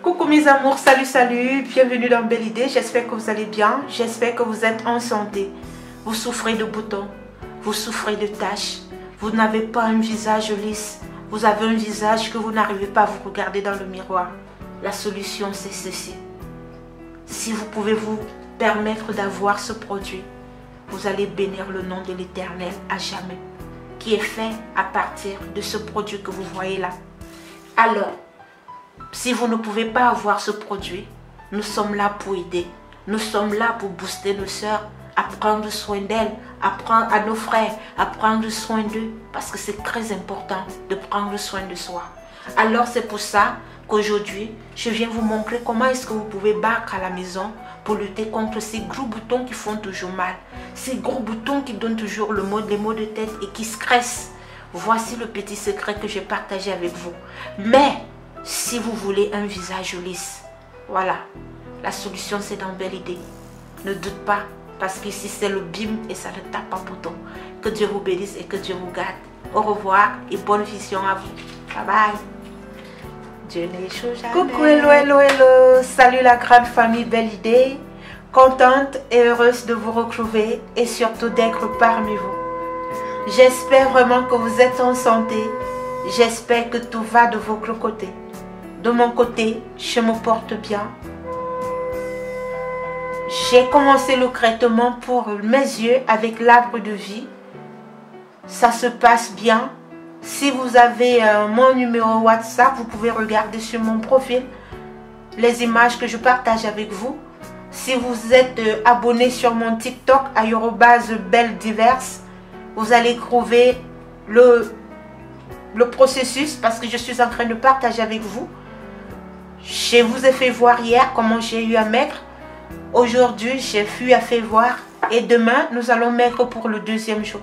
Coucou mes amours, salut, bienvenue dans Belle Idée, j'espère que vous allez bien, j'espère que vous êtes en santé. Vous souffrez de boutons, vous souffrez de taches, vous n'avez pas un visage lisse, vous avez un visage que vous n'arrivez pas à vous regarder dans le miroir. La solution c'est ceci. Si vous pouvez vous permettre d'avoir ce produit, vous allez bénir le nom de l'Éternel à jamais, qui est fait à partir de ce produit que vous voyez là. Alors, si vous ne pouvez pas avoir ce produit, nous sommes là pour aider. Nous sommes là pour booster nos sœurs, à prendre soin d'elles, à nos frères, à prendre soin d'eux. Parce que c'est très important de prendre soin de soi. Alors c'est pour ça qu'aujourd'hui, je viens vous montrer comment est-ce que vous pouvez battre à la maison pour lutter contre ces gros boutons qui font toujours mal. Ces gros boutons qui donnent toujours les maux de tête et qui stressent. Voici le petit secret que j'ai partagé avec vous. Mais si vous voulez un visage lisse, voilà, la solution c'est dans Belle Idée. Ne doute pas, parce qu'ici c'est le bim et ça ne tape pas bouton. Que Dieu vous bénisse et que Dieu vous garde. Au revoir et bonne vision à vous. Bye bye. Dieu n'échoue jamais. Coucou, hello. Salut la grande famille Belle Idée. Contente et heureuse de vous retrouver et surtout d'être parmi vous. J'espère vraiment que vous êtes en santé. J'espère que tout va de votre côté. De mon côté, je me porte bien. J'ai commencé le traitement pour mes yeux avec l'arbre de vie. Ça se passe bien. Si vous avez mon numéro WhatsApp, vous pouvez regarder sur mon profil les images que je partage avec vous. Si vous êtes abonné sur mon TikTok à @belle-diverse, vous allez trouver le processus parce que je suis en train de partager avec vous. Je vous ai fait voir hier comment j'ai eu à maigre. Aujourd'hui, j'ai eu à faire voir. Et demain, nous allons maigre pour le deuxième jour.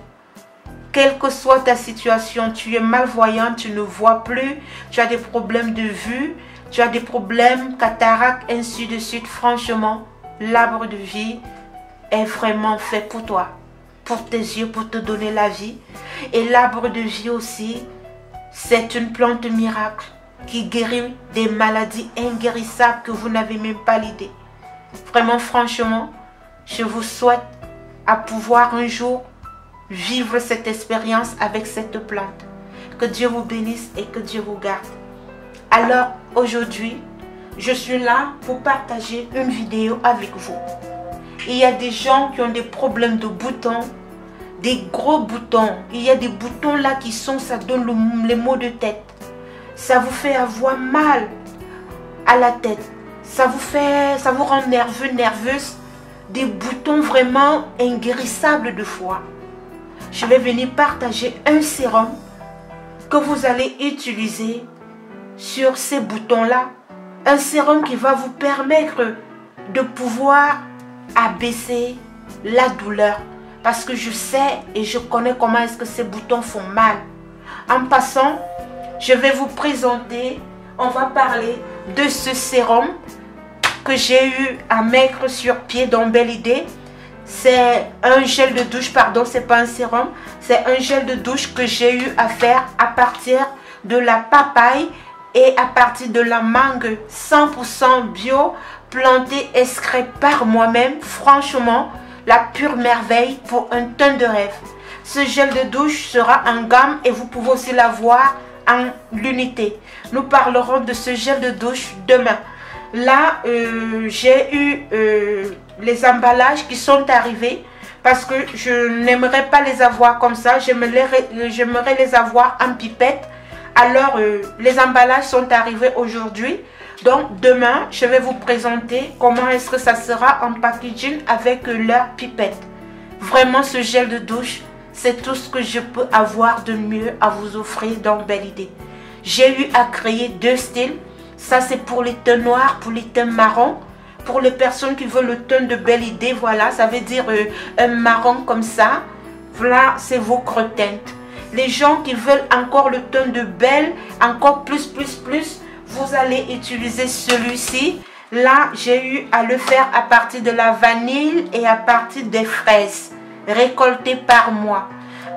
Quelle que soit ta situation, tu es malvoyant, tu ne vois plus, tu as des problèmes de vue, tu as des problèmes cataractes, ainsi de suite. Franchement, l'arbre de vie est vraiment fait pour toi, pour tes yeux, pour te donner la vie. Et l'arbre de vie aussi, c'est une plante miracle qui guérit des maladies inguérissables que vous n'avez même pas l'idée. Vraiment, franchement, je vous souhaite à pouvoir un jour vivre cette expérience avec cette plante. Que Dieu vous bénisse et que Dieu vous garde. Alors, aujourd'hui, je suis là pour partager une vidéo avec vous. Il y a des gens qui ont des problèmes de boutons, des gros boutons. Il y a des boutons là qui sont, ça donne les maux de tête. Ça vous fait avoir mal à la tête. Ça vous rend nerveux, nerveuse. Des boutons vraiment inguérissables de fois. Je vais venir partager un sérum que vous allez utiliser sur ces boutons-là. Un sérum qui va vous permettre de pouvoir abaisser la douleur. Parce que je sais et je connais comment est-ce que ces boutons font mal. En passant, je vais vous présenter, on va parler de ce sérum que j'ai eu à mettre sur pied dans Belle Idée. C'est un gel de douche, pardon, c'est pas un sérum. C'est un gel de douche que j'ai eu à faire à partir de la papaye et à partir de la mangue 100% bio, plantée, extrait par moi-même. Franchement, la pure merveille pour un teint de rêve. Ce gel de douche sera en gamme et vous pouvez aussi l'avoir en l'unité. Nous parlerons de ce gel de douche demain. Là, j'ai eu les emballages qui sont arrivés parce que je n'aimerais pas les avoir comme ça. J'aimerais les avoir en pipette. Alors, les emballages sont arrivés aujourd'hui. Donc, demain, je vais vous présenter comment est-ce que ça sera en packaging avec leur pipette. Vraiment, ce gel de douche, c'est tout ce que je peux avoir de mieux à vous offrir dans Belle Idée. J'ai eu à créer deux styles. Ça, c'est pour les teints noirs, pour les teints marrons. Pour les personnes qui veulent le teint de Belle Idée, voilà, ça veut dire un marron comme ça. Voilà, c'est vos teintes. Les gens qui veulent encore le teint de Belle, encore plus, vous allez utiliser celui-ci. Là, j'ai eu à le faire à partir de la vanille et à partir des fraises récoltées par moi.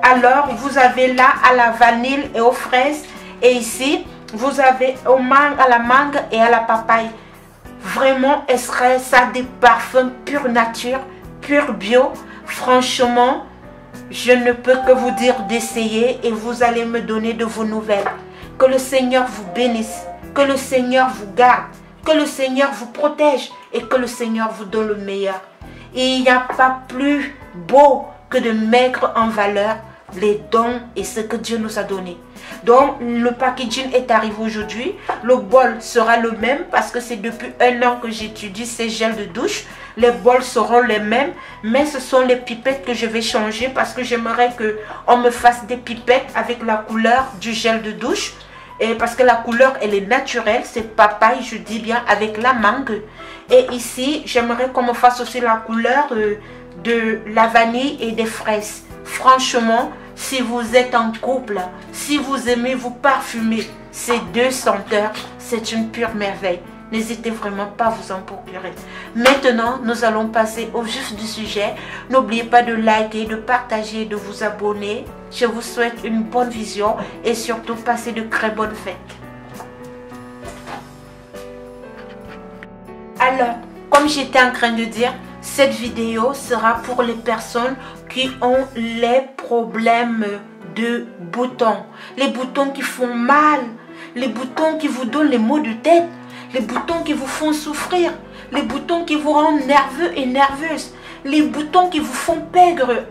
Alors, vous avez là à la vanille et aux fraises. Et ici, vous avez à la mangue et à la papaye. Vraiment, ça a des parfums pure nature, pure bio. Franchement, je ne peux que vous dire d'essayer et vous allez me donner de vos nouvelles. Que le Seigneur vous bénisse, que le Seigneur vous garde, que le Seigneur vous protège et que le Seigneur vous donne le meilleur. Et il n'y a pas plus beau que de mettre en valeur les dons et ce que Dieu nous a donné. Donc le packaging est arrivé aujourd'hui. Le bol sera le même parce que c'est depuis 1 an que j'étudie ces gels de douche. Les bols seront les mêmes, mais ce sont les pipettes que je vais changer parce que j'aimerais qu'on me fasse des pipettes avec la couleur du gel de douche. Et parce que la couleur elle est naturelle, c'est papaye, je dis bien, avec la mangue. Et ici j'aimerais qu'on me fasse aussi la couleur de la vanille et des fraises. Franchement, si vous êtes en couple, si vous aimez vous parfumer, ces 2 senteurs, c'est une pure merveille. N'hésitez vraiment pas à vous en procurer. Maintenant, nous allons passer au vif du sujet. N'oubliez pas de liker, de partager, de vous abonner. Je vous souhaite une bonne vision et surtout passez de très bonnes fêtes. Alors, comme j'étais en train de dire, cette vidéo sera pour les personnes qui ont les problèmes de boutons. Les boutons qui font mal, les boutons qui vous donnent les maux de tête, les boutons qui vous font souffrir, les boutons qui vous rendent nerveux et nerveuses, les boutons qui vous font perdre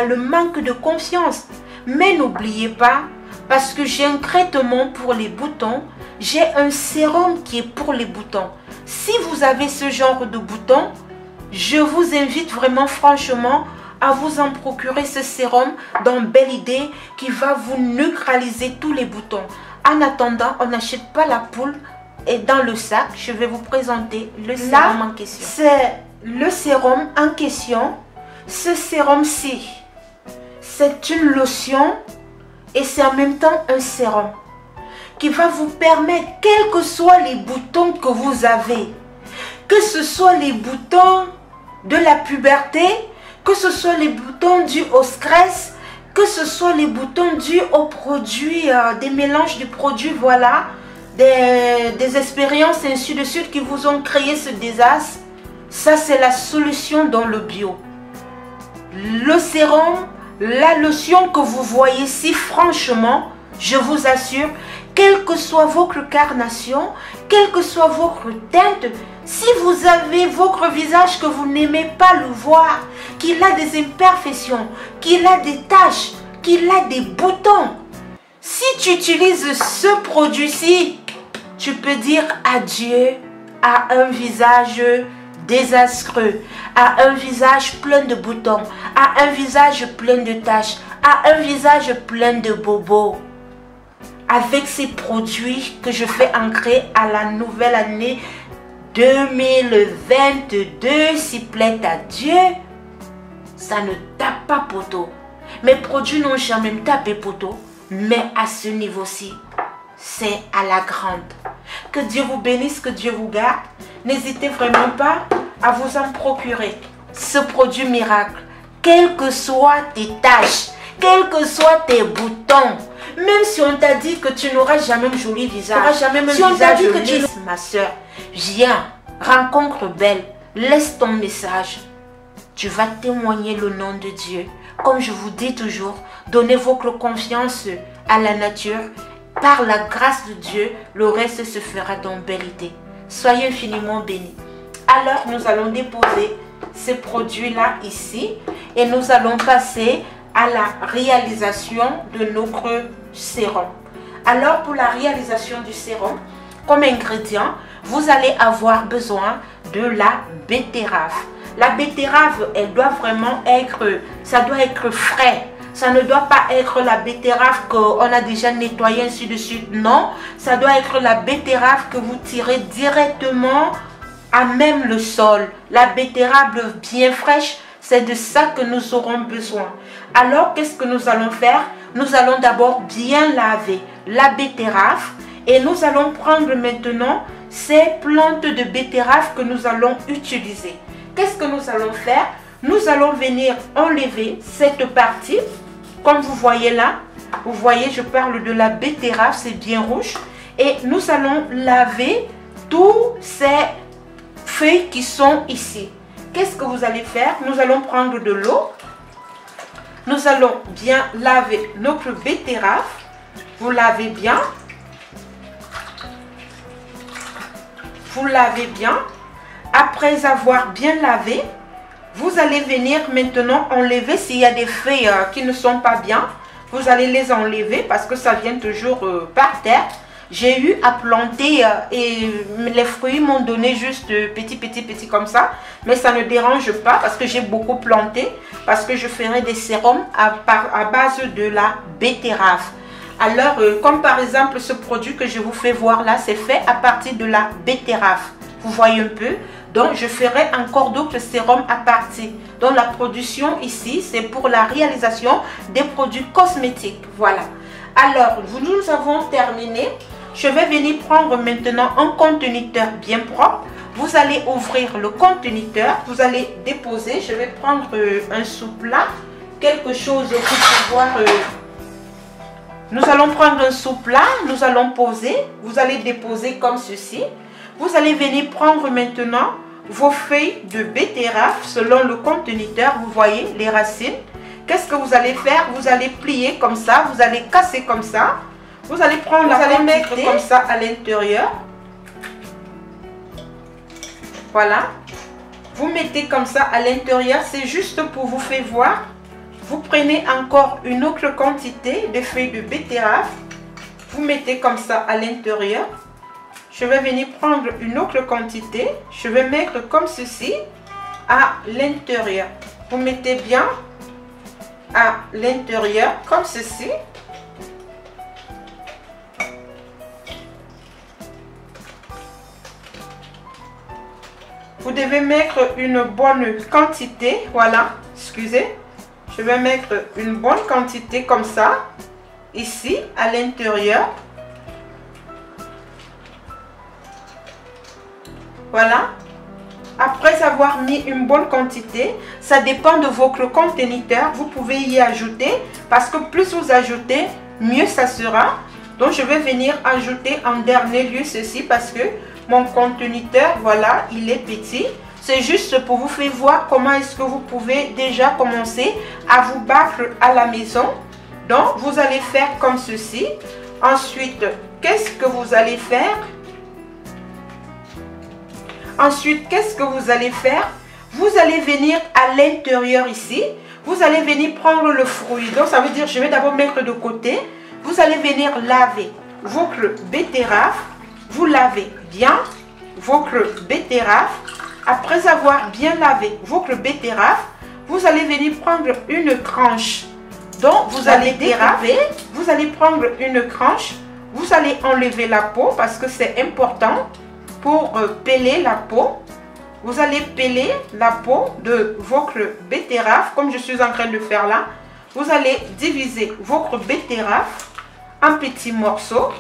le manque de confiance. Mais n'oubliez pas, parce que j'ai un traitement pour les boutons, j'ai un sérum qui est pour les boutons. Si vous avez ce genre de boutons, je vous invite vraiment franchement à vous en procurer ce sérum dans Belle Idée qui va vous neutraliser tous les boutons. En attendant, on n'achète pas la poule et dans le sac, je vais vous présenter le sérum en question. C'est le sérum en question. Ce sérum-ci, c'est une lotion et c'est en même temps un sérum qui va vous permettre, quels que soient les boutons que vous avez, que ce soit les boutons de la puberté, que ce soit les boutons dus au stress, que ce soit les boutons dus aux produits, des mélanges de produits, voilà, des expériences ainsi de suite qui vous ont créé ce désastre. Ça, c'est la solution dans le bio. Le sérum, la lotion que vous voyez ici, franchement, je vous assure, quelle que soit votre carnation, quelle que soit votre teinte, si vous avez votre visage que vous n'aimez pas le voir, qu'il a des imperfections, qu'il a des taches, qu'il a des boutons, si tu utilises ce produit-ci, tu peux dire adieu à un visage désastreux, à un visage plein de boutons, à un visage plein de taches, à un visage plein de bobos. Avec ces produits que je fais ancrer à la nouvelle année 2022, s'il plaît à Dieu, ça ne tape pas poteau. Mes produits n'ont jamais tapé poteau, mais à ce niveau-ci, c'est à la grande. Que Dieu vous bénisse, que Dieu vous garde. N'hésitez vraiment pas à vous en procurer ce produit miracle. Quelles que soient tes taches, quels que soient tes boutons, même si on t'a dit que tu n'auras jamais un joli visage, si on t'a dit que tu... Ma soeur, viens, rencontre belle, laisse ton message. Tu vas témoigner le nom de Dieu. Comme je vous dis toujours, donnez votre confiance à la nature. Par la grâce de Dieu, le reste se fera dans Belle Idée. Soyez infiniment bénis. Alors, nous allons déposer ces produits-là ici et nous allons passer à la réalisation de notre sérum. Alors, pour la réalisation du sérum, comme ingrédient, vous allez avoir besoin de la betterave. La betterave, elle doit vraiment être, ça doit être frais. Ça ne doit pas être la betterave qu'on a déjà nettoyée ainsi de suite. Non, ça doit être la betterave que vous tirez directement à même le sol. La betterave bien fraîche, c'est de ça que nous aurons besoin. Alors, qu'est-ce que nous allons faire? Nous allons d'abord bien laver la betterave et nous allons prendre maintenant ces plantes de betterave que nous allons utiliser. Qu'est-ce que nous allons faire? Nous allons venir enlever cette partie, comme vous voyez là. Vous voyez, je parle de la betterave, c'est bien rouge. Et nous allons laver tous ces feuilles qui sont ici. Qu'est-ce que vous allez faire? Nous allons prendre de l'eau. Nous allons bien laver notre betterave. Vous lavez bien. Vous lavez bien. Après avoir bien lavé, vous allez venir maintenant enlever s'il y a des feuilles qui ne sont pas bien. Vous allez les enlever parce que ça vient toujours par terre. J'ai eu à planter et les fruits m'ont donné juste petit comme ça. Mais ça ne dérange pas parce que j'ai beaucoup planté. Parce que je ferai des sérums à base de la betterave. Alors, comme par exemple ce produit que je vous fais voir là, c'est fait à partir de la betterave. Vous voyez un peu? Donc, je ferai encore d'autres sérums à partir. Donc, la production ici, c'est pour la réalisation des produits cosmétiques. Voilà. Alors, nous avons terminé. Je vais venir prendre maintenant un conteneur bien propre. Vous allez ouvrir le conteneur. Vous allez déposer. Je vais prendre un sous-plat. Quelque chose pour pouvoir... Nous allons prendre un sous-plat. Nous allons poser. Vous allez déposer comme ceci. Vous allez venir prendre maintenant vos feuilles de betterave selon le conteneur. Vous voyez les racines. Qu'est-ce que vous allez faire? Vous allez plier comme ça. Vous allez casser comme ça. Vous allez prendre, vous allez mettre comme ça à l'intérieur. Voilà. Vous mettez comme ça à l'intérieur. C'est juste pour vous faire voir. Vous prenez encore une autre quantité de feuilles de betterave. Vous mettez comme ça à l'intérieur. Je vais venir prendre une autre quantité. Je vais mettre comme ceci à l'intérieur. Vous mettez bien à l'intérieur comme ceci. Vous devez mettre une bonne quantité. Voilà, excusez. Je vais mettre une bonne quantité comme ça. Ici, à l'intérieur. Voilà. Après avoir mis une bonne quantité, ça dépend de votre conteneur. Vous pouvez y ajouter parce que plus vous ajoutez, mieux ça sera. Donc, je vais venir ajouter en dernier lieu ceci parce que mon conteneur, voilà, il est petit. C'est juste pour vous faire voir comment est-ce que vous pouvez déjà commencer à vous battre à la maison. Donc, vous allez faire comme ceci. Ensuite, qu'est-ce que vous allez faire? Ensuite, qu'est-ce que vous allez faire? Vous allez venir à l'intérieur ici. Vous allez venir prendre le fruit. Donc, ça veut dire, je vais d'abord mettre de côté. Vous allez venir laver votre betterave. Vous lavez bien votre betterave. Après avoir bien lavé votre betterave, vous allez venir prendre une tranche. Donc, vous allez déraper. Vous allez prendre une tranche. Vous allez enlever la peau parce que c'est important. Pour peler la peau, vous allez peler la peau de votre betterave, comme je suis en train de faire là. Vous allez diviser votre betterave en petits morceaux.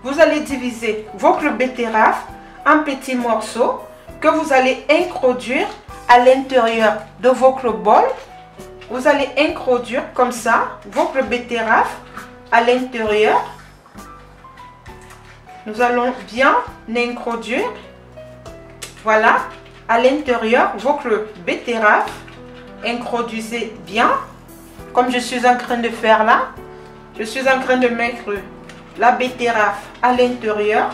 Vous allez diviser votre betterave en petits morceaux que vous allez introduire à l'intérieur de votre bol. Vous allez introduire comme ça votre betterave à l'intérieur. Nous allons bien introduire, voilà, à l'intérieur votre betterave. Introduisez bien, comme je suis en train de faire là. Je suis en train de mettre la betterave à l'intérieur.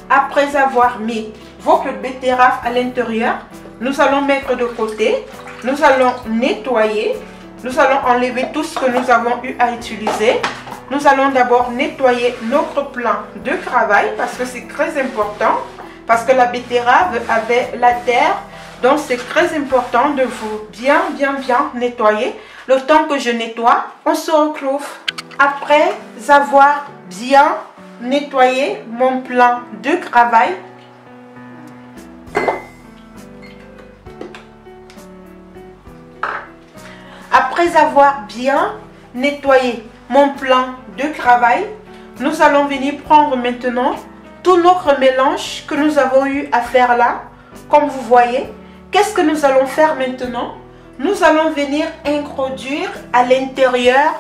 Après avoir mis votre betterave à l'intérieur, nous allons mettre de côté. Nous allons nettoyer. Nous allons enlever tout ce que nous avons eu à utiliser. Nous allons d'abord nettoyer notre plan de travail parce que c'est très important. Parce que la betterave avait la terre. Donc c'est très important de vous bien nettoyer. Le temps que je nettoie, on se retrouve après avoir bien nettoyé mon plan de travail. Après avoir bien nettoyé mon plan de travail, nous allons venir prendre maintenant tout notre mélange que nous avons eu à faire là. Comme vous voyez, qu'est-ce que nous allons faire maintenant? nous allons venir introduire à l'intérieur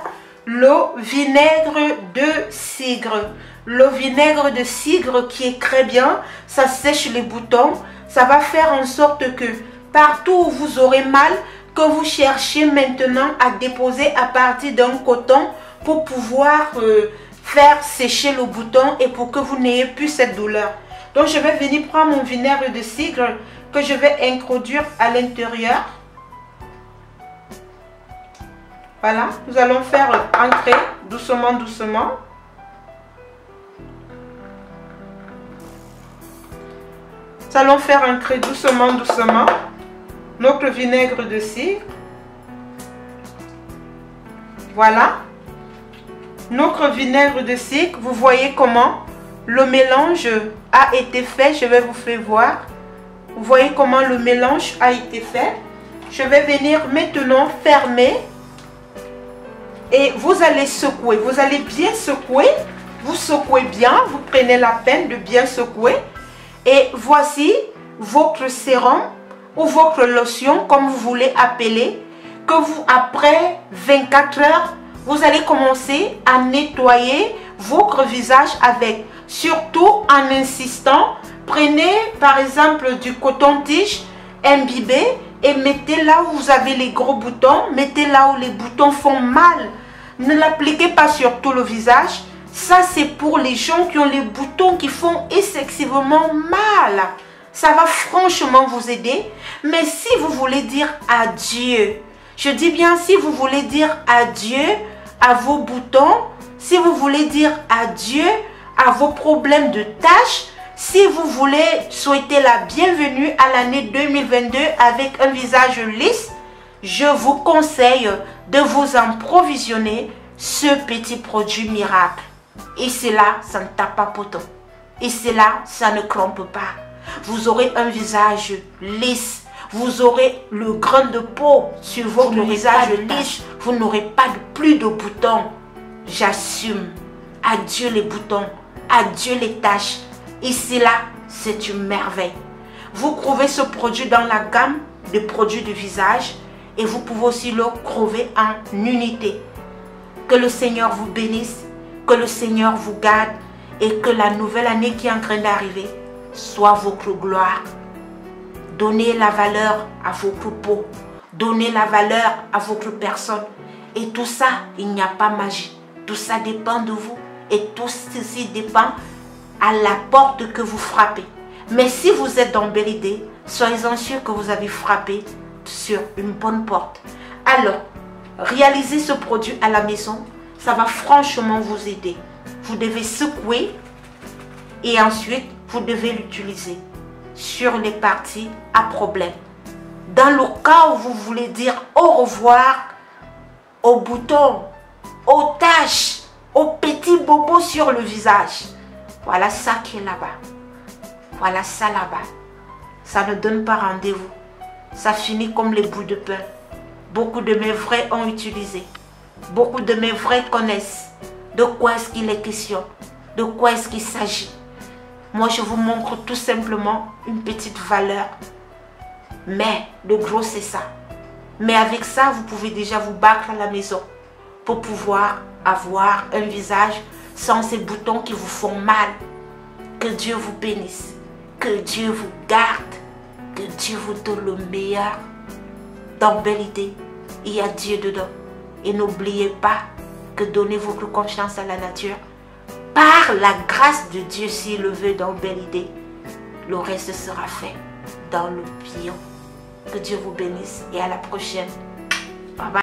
le vinaigre de cidre. Le vinaigre de cidre qui est très bien, ça sèche les boutons. Ça va faire en sorte que partout où vous aurez mal, que vous cherchiez maintenant à déposer à partir d'un coton pour pouvoir faire sécher le bouton et pour que vous n'ayez plus cette douleur. Donc je vais venir prendre mon vinaigre de cidre que je vais introduire à l'intérieur. Voilà, nous allons faire entrer doucement, doucement. Nous allons faire entrer doucement, doucement notre vinaigre de cidre. Voilà. Notre vinaigre de cidre, vous voyez comment le mélange a été fait. Je vais vous faire voir. Vous voyez comment le mélange a été fait. Je vais venir maintenant fermer. Et vous allez secouer. Vous allez bien secouer. Vous secouez bien. Vous prenez la peine de bien secouer. Et voici votre sérum ou votre lotion, comme vous voulez appeler, que vous, après 24 heures, vous allez commencer à nettoyer votre visage avec. Surtout en insistant, prenez par exemple du coton-tige imbibé et mettez là où vous avez les gros boutons, mettez là où les boutons font mal. Ne l'appliquez pas sur tout le visage. Ça, c'est pour les gens qui ont les boutons qui font excessivement mal. Ça va franchement vous aider. Mais si vous voulez dire adieu, je dis bien si vous voulez dire adieu à vos boutons, si vous voulez dire adieu à vos problèmes de taches, si vous voulez souhaiter la bienvenue à l'année 2022 avec un visage lisse, je vous conseille de vous approvisionner ce petit produit miracle. Et cela, ça ne tape pas poton. Et cela, ça ne crampe pas. Vous aurez un visage lisse. Vous aurez le grain de peau sur votre visage lisse. Vous n'aurez pas plus de boutons. J'assume. Adieu les boutons. Adieu les taches. Et cela, c'est une merveille. Vous trouvez ce produit dans la gamme de produits de visage. Et vous pouvez aussi le trouver en unité. Que le Seigneur vous bénisse. Que le Seigneur vous garde et que la nouvelle année qui est en train d'arriver soit votre gloire. Donnez la valeur à votre peau. Donnez la valeur à votre personne. Et tout ça, il n'y a pas magie. Tout ça dépend de vous. Et tout ceci dépend à la porte que vous frappez. Mais si vous êtes dans belle idée, soyez-en sûr que vous avez frappé sur une bonne porte. Alors, réalisez ce produit à la maison. Ça va franchement vous aider. Vous devez secouer et ensuite vous devez l'utiliser sur les parties à problème. Dans le cas où vous voulez dire au revoir aux boutons, aux taches, aux petits bobos sur le visage. Voilà ça qui est là-bas. Voilà ça là-bas. Ça ne donne pas rendez-vous. Ça finit comme les bouts de pain. Beaucoup de mes vrais ont utilisé. Beaucoup de mes vrais connaissent de quoi est-ce qu'il est question, de quoi est-ce qu'il s'agit. Moi, je vous montre tout simplement une petite valeur. Mais le gros, c'est ça. Mais avec ça, vous pouvez déjà vous battre à la maison pour pouvoir avoir un visage sans ces boutons qui vous font mal. Que Dieu vous bénisse, que Dieu vous garde, que Dieu vous donne le meilleur. Dans Belle Idée, il y a Dieu dedans. Et n'oubliez pas que donnez votre confiance à la nature. Par la grâce de Dieu, s'il le veut, dans Belle Idée, le reste sera fait dans le bien. Que Dieu vous bénisse et à la prochaine. Bye bye.